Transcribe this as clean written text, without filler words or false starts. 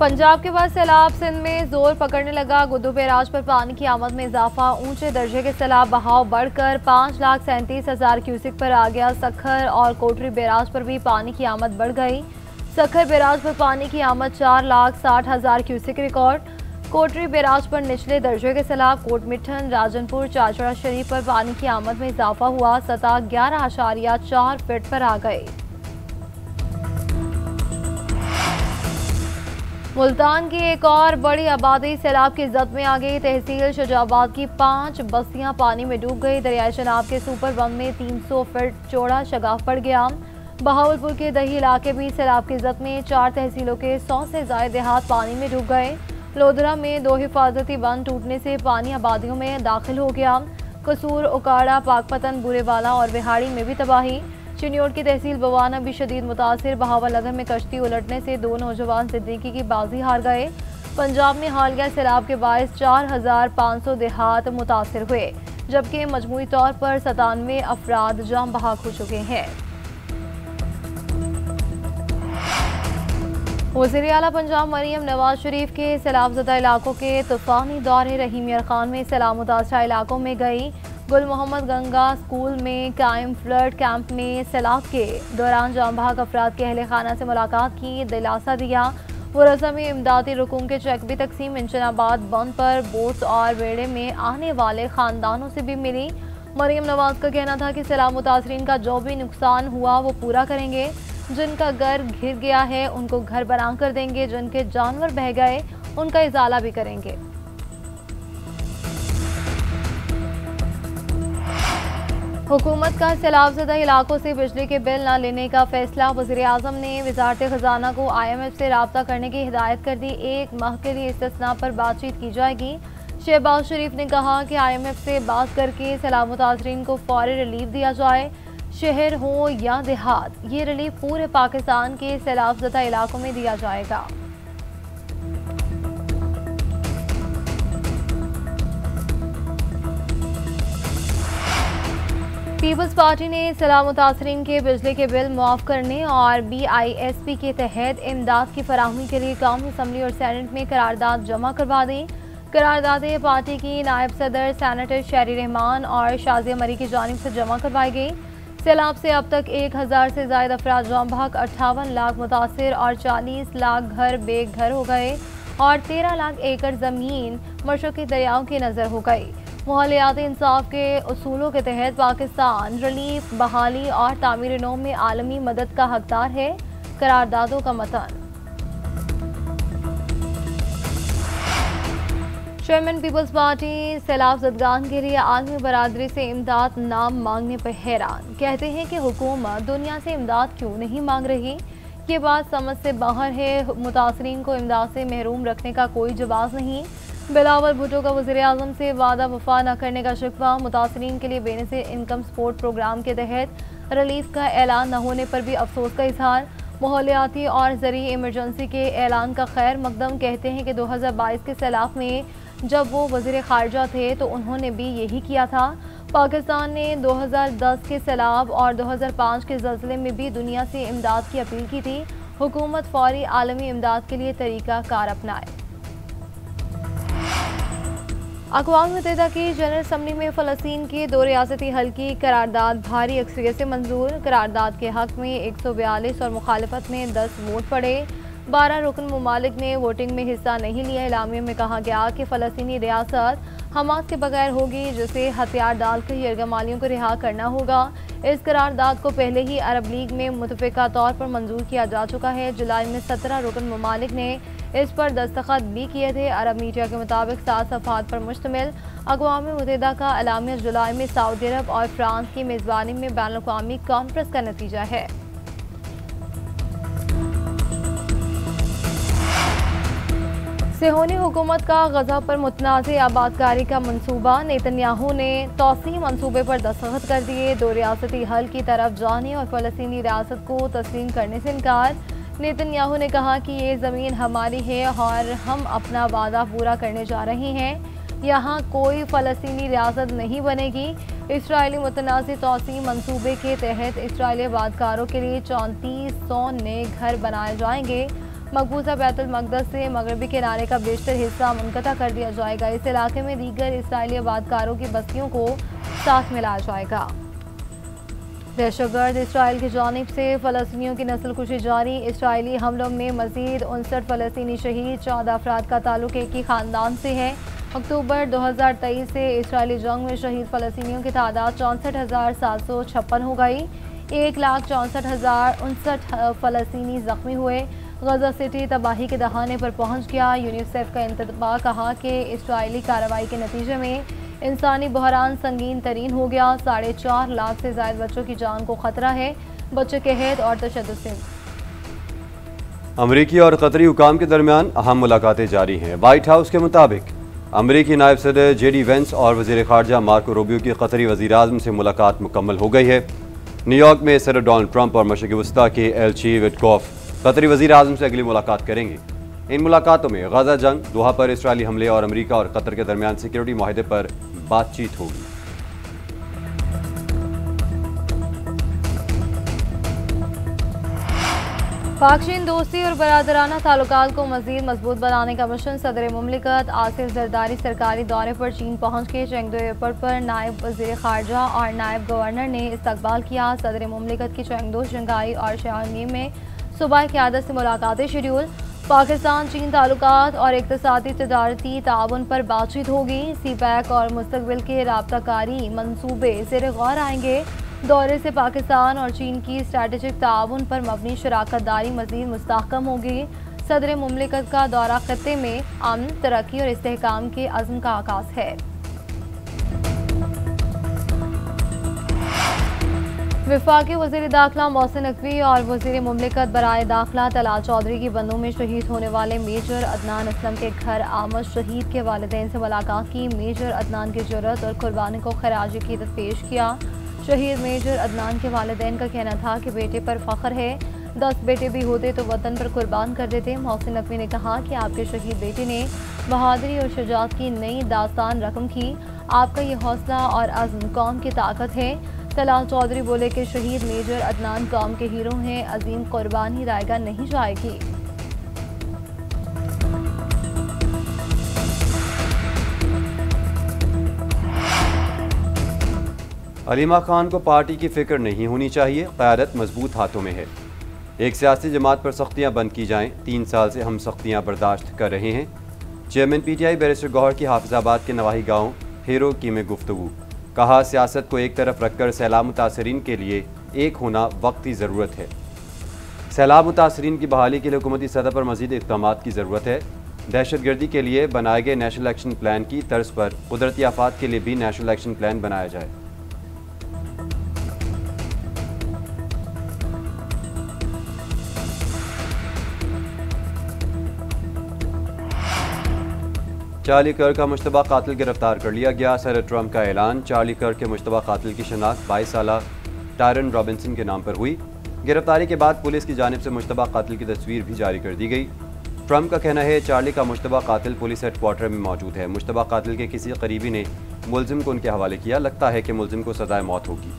पंजाब के बाद सैलाब सिंध में जोर पकड़ने लगा। गुद्दू बैराज पर पानी की आमद में इजाफा। ऊंचे दर्जे के सैलाब बहाव बढ़कर 5,37,000 क्यूसिक पर आ गया। सखर और कोटरी बैराज पर भी पानी की आमद बढ़ गई। सखर बैराज पर पानी की आमद 4,60,000 क्यूसिक रिकॉर्ड। कोटरी बैराज पर निचले दर्जे के सैलाब। कोटमिठन, राजनपुर, चाचड़ा शरीफ पर पानी की आमद में इजाफा हुआ। सतह 11.4 फीट पर आ गई। मुल्तान की एक और बड़ी आबादी सैलाब की जद में आ गई। तहसील शुजाबाद की 5 बस्तियां पानी में डूब गई। दरियाई चनाब के सुपर बंद में 300 फीट चौड़ा शगाफ पड़ गया। बहावलपुर के दही इलाके भी सैलाब की जद में 4 तहसीलों के 100 से ज्यादा देहात पानी में डूब गए। लोधरा में 2 हिफाजती बंद टूटने से पानी आबादियों में दाखिल हो गया। कसूर, उकाड़ा, पाकपतन, बुरेवाला और बिहाड़ी में भी तबाही। चिन्योट की तहसील बवाना भी शदीद मुतासिर। बहावलनगर में कश्ती उलटने से 2 नौजवान जिंदगी की बाजी हार गए। पंजाब में हालिया सैलाब के बायस 4,500 देहात मुतासिर हुए, जबकि मजमूई तौर पर 97 अफराद जाम बहाक हो चुके हैं। वज़ीर आला पंजाब मरियम नवाज शरीफ के सैलाबज़दा इलाकों के तूफ़ानी दौरे। रहीम यार खान में सैलाब मुतासरा इलाकों में गई। गुल मोहम्मद गंगा स्कूल में कायम फ्लड कैंप में सैलाब के दौरान जाम बहाक अफराद के अहले खाना से मुलाकात की, दिलासा दिया। वरसा में इमदादी रुकूम के चेक भी तकसीम। इंचनाबाद बंद पर बोट्स और बेड़े में आने वाले खानदानों से भी मिली। मरियम नवाज का कहना था कि सैलाब मुतासरीन का जो भी नुकसान हुआ वो पूरा करेंगे। जिनका घर घिर गया है उनको घर बना कर देंगे। जिनके जानवर बह गए उनका इजाला भी करेंगे। हुकूमत का सैलाबज़दा इलाकों से बिजली के बिल न लेने का फैसला। वज़ीर आज़म ने वज़ारत ख़जाना को IMF से राब्ता करने की हिदायत कर दी। 1 माह के लिए इस्तिस्ना पर बातचीत की जाएगी। शहबाज शरीफ ने कहा कि IMF से बात करके सैलाब मुतासरीन को फौरी रिलीफ दिया जाए। शहर हो या देहात, ये रिलीफ पूरे पाकिस्तान के सैलाबज़दा इलाकों में दिया जाएगा। पीपल्स पार्टी ने सैलाब मुतासरीन के बिजली के बिल मुआफ़ करने और BISP के तहत इमदाद की फराहमी के लिए कौमी असम्बली और सेनेट में करारदाद जमा करवा दी। करारदादें पार्टी की नायब सदर सेनेटर शेरी रहमान और शाजिया मरी की जानिब से जमा करवाई गई। सैलाब से अब तक 1,000 से ज़ायद अफराद जाम बहक, 58 लाख मुतासिर और 40 लाख घर बेघर हो गए और 13 लाख एकड़ ज़मीन मशरक़ी दरियाओं की नज़र हो गई। माहौलियाती इंसाफ के उसूलों के तहत पाकिस्तान रिलीफ, बहाली और तामीर नौ में आलमी मदद का हकदार है। करारदादों का मतन। चेयरमैन पीपल्स पार्टी सैलाब ज़दगान के लिए आलमी बरादरी से इमदाद नाम मांगने पर हैरान। कहते हैं कि हुकूमत दुनिया से इमदाद क्यों नहीं मांग रही। ये बात समझ से बाहर है। मुतासरीन को इमदाद से महरूम रखने का कोई जवाब नहीं। बिलावल भुट्टो का वज़ीर आज़म से वादा वफा न करने का शिकवा। मुतासरीन के लिए बेनज़ीर इनकम सपोर्ट प्रोग्राम के तहत रिलीफ का ऐलान न होने पर भी अफसोस का इजहार। माहौलियाती और ज़रूरी इमरजेंसी के ऐलान का खैर मकदम। कहते हैं कि 2022 के सैलाब में जब वो वज़ीर ख़ारजा थे तो उन्होंने भी यही किया था। पाकिस्तान ने 2010 के सैलाब और 2005 के ज़लज़ले में भी दुनिया से इमदाद की अपील की थी। हुकूमत फौरी आलमी इमदाद के लिए तरीका कार अपनाए। अक़वाम मुत्तहिदा की जनरल असम्बली में फ़लस्तीन के 2 रियासती हल की करारदाद भारी अक्सरियत से मंजूर। करारदाद के हक़ में 142 और मुखालफत में 10 वोट पड़े। 12 रुकन मुमालिक ने वोटिंग में हिस्सा नहीं लिया। एलामिया में कहा गया कि फ़लस्तीनी रियासत हमास के बगैर होगी, जिसे हथियार डालकर यरगमालियों को रिहा करना होगा। इस करारदाद को पहले ही अरब लीग में मुतफ़िक़ा तौर पर मंजूर किया जा चुका है। जुलाई में 17 रुकन मुमालिक ने इस पर दस्तखत भी किए थे। अरब मीडिया के मुताबिक 7 सफ़हात पर मुश्तमिल अक़वाम मुत्तहिदा का एलामिया जुलाई में सऊदी अरब और फ्रांस की मेज़बानी में बैनुल-अक़वामी कॉन्फ्रेंस का नतीजा है। सिहोनी हुकूमत का गज़ा पर मुतनाज़ आबादकारी का मनसूबा। नेतन्याहू ने तौसीम मनसूबे पर दस्तखत कर दिए। 2 रियासती हल की तरफ जाने और फ़लस्तीनी रियासत को तस्लीम करने से इनकार। नेतन्याहू ने कहा कि ये ज़मीन हमारी है और हम अपना वादा पूरा करने जा रहे हैं। यहाँ कोई फ़लस्तीनी रियासत नहीं बनेगी। इसराइली मुतनाज़ तौसीम मनसूबे के तहत इसराइली आबादकारों के लिए 3400 नए घर बनाए जाएंगे। मकबूजा बैतुल मक़दस से मगरबी किनारे का बेशतर हिस्सा मुनक़ता कर दिया जाएगा। इस इलाके में दीगर इसराइली आबादकारों की बस्तियों को साथ मिलाया जाएगा। दहशतगर्द इसराइल की जानिब से फ़लस्तीनियों की नस्लकुशी जारी। इसराइली हमलों में मज़ीद 59 फ़लस्तीनी शहीद, 14 अफराद का ताल्लुक एक ही ख़ानदान से है। अक्टूबर 2023 से इसराइली जंग में शहीद फ़लस्तीनियों की तादाद 64,756 हो गई। 1,64,059 फ़लस्तीनी ज़ख्मी हुए। गजा सिटी तबाही के दहाने पर पहुँच गया। यूनिसेफ का इंतबा कहा कि इसराइली कार्रवाई के नतीजे में इंसानी बहरान संगीन तरीन हो गया। 4.5 लाख से ज़ायद बच्चों की जान को खतरा है। बच्चे के हैद और तशद्दुद से अमरीकी और कतरी हुकाम के दरमियान अहम मुलाकातें जारी हैं। वाइट हाउस के मुताबिक अमरीकी नायब सदर JD वेंस और वज़ीर ख़ारजा मार्को रूबियो की कतरी वज़ीर-ए-आज़म से मुलाकात मुकम्मल हो गई है। न्यूयॉर्क में सदर डोनाल्ड ट्रंप और मशरिक़ वस्ता के एल्ची विटकॉफ कतरी वज़ीर-ए-आज़म से अगली मुलाकात करेंगे। इन मुलाकातों में गजा जंग, दोहा पर इसराइली हमले और अमरीका और कतर के दरमियान सिक्योरिटी माहिदे पर बातचीत होगी। पाक चीन दोस्ती और बरादराना ताल्लुकात को मज़ीद मजबूत बनाने का मिशन। सदर मुमलिकत आसिफ जरदारी सरकारी दौरे पर चीन पहुँच के चेंगडू एयरपोर्ट पर नायब वज़ीर ख़ारजा और नायब गवर्नर ने इस्तकबाल किया। सदर मुमलिकत की चेंगडू, शंघाई और शाओमी में सूबाई क़यादत से मुलाकातें शेड्यूल। पाकिस्तान चीन ताल्लुकात और इक़्तिसादी तजारती ताउन पर बातचीत होगी। CPEC और मुस्तक़बिल के राब्ताकारी मंसूबे ज़ेर गौर आएंगे। दौरे से पाकिस्तान और चीन की स्ट्रैटेजिक ताउन पर मबनी शराकत दारी मज़ीद मुस्तहकम होगी। सदर मुमलिकत का दौरा खत्ते में अमन, तरक्की और इस्तेहकाम के अज़्म का आगाज़ है। वफाकी वज़ीर दाखिला मोहसिन नकवी और वज़ीर मुमलिकत बराए दाखिला तलाल चौधरी की बंदों में शहीद होने वाले मेजर अदनान असलम के घर आमद शहीद के वालिदैन से मुलाकात की। मेजर अदनान की जुर्रत और कुर्बानी को खराज अक़ीदत पेश किया। शहीद मेजर अदनान के वालिदैन का कहना था कि बेटे पर फ़ख्र है, 10 बेटे भी होते तो वतन पर कुर्बान कर देते। मोहसिन नकवी ने कहा कि आपके शहीद बेटे ने बहादुरी और शुजाअत की नई दास्तान रकम की। आपका ये हौसला और अज़्म कौम की ताकत है। तलाल चौधरी बोले कि शहीद मेजर अदनान कौम के हीरो हैं, अजीम कुर्बानी रायगा नहीं जाएगी। अलीमा खान को पार्टी की फिक्र नहीं होनी चाहिए, क़यादत मजबूत हाथों में है। एक सियासी जमात पर सख्तियाँ बंद की जाएँ, 3 साल से हम सख्तियाँ बर्दाश्त कर रहे हैं। चेयरमैन PTI बैरिस्टर गौहर की हाफिजाबाद के नवाही गाँव हेरो की में गुफ्तगू। कहा, सियासत को एक तरफ रखकर सैलाब मुतासरीन के लिए एक होना वक्त की ज़रूरत है। सैलाब मुतासरीन की बहाली के लिए हुकूमती सतह पर मज़ीद इक़दामात की ज़रूरत है। दहशतगर्दी के लिए बनाए गए नेशनल एक्शन प्लान की तर्ज पर कुदरती आफात के लिए भी नेशनल एक्शन प्लान बनाया जाए। चार्ली कर्क का मुश्तबा कातिल गिरफ्तार कर लिया गया। सदर ट्रंप का ऐलान। चार्ली कर्क के मुश्तबा कातिल की शनाख्त 22 साला टायरन रॉबिन्सन के नाम पर हुई। गिरफ्तारी के बाद पुलिस की जानिब से मुश्तबा कातिल की तस्वीर भी जारी कर दी गई। ट्रंप का कहना है चार्ली का मुश्तबा कातिल पुलिस हेडक्वार्टर में मौजूद है। मुश्तबा कातिल के किसी करीबी ने मुलजिम को उनके हवाले किया। लगता है कि मुलजिम को सज़ाए मौत होगी।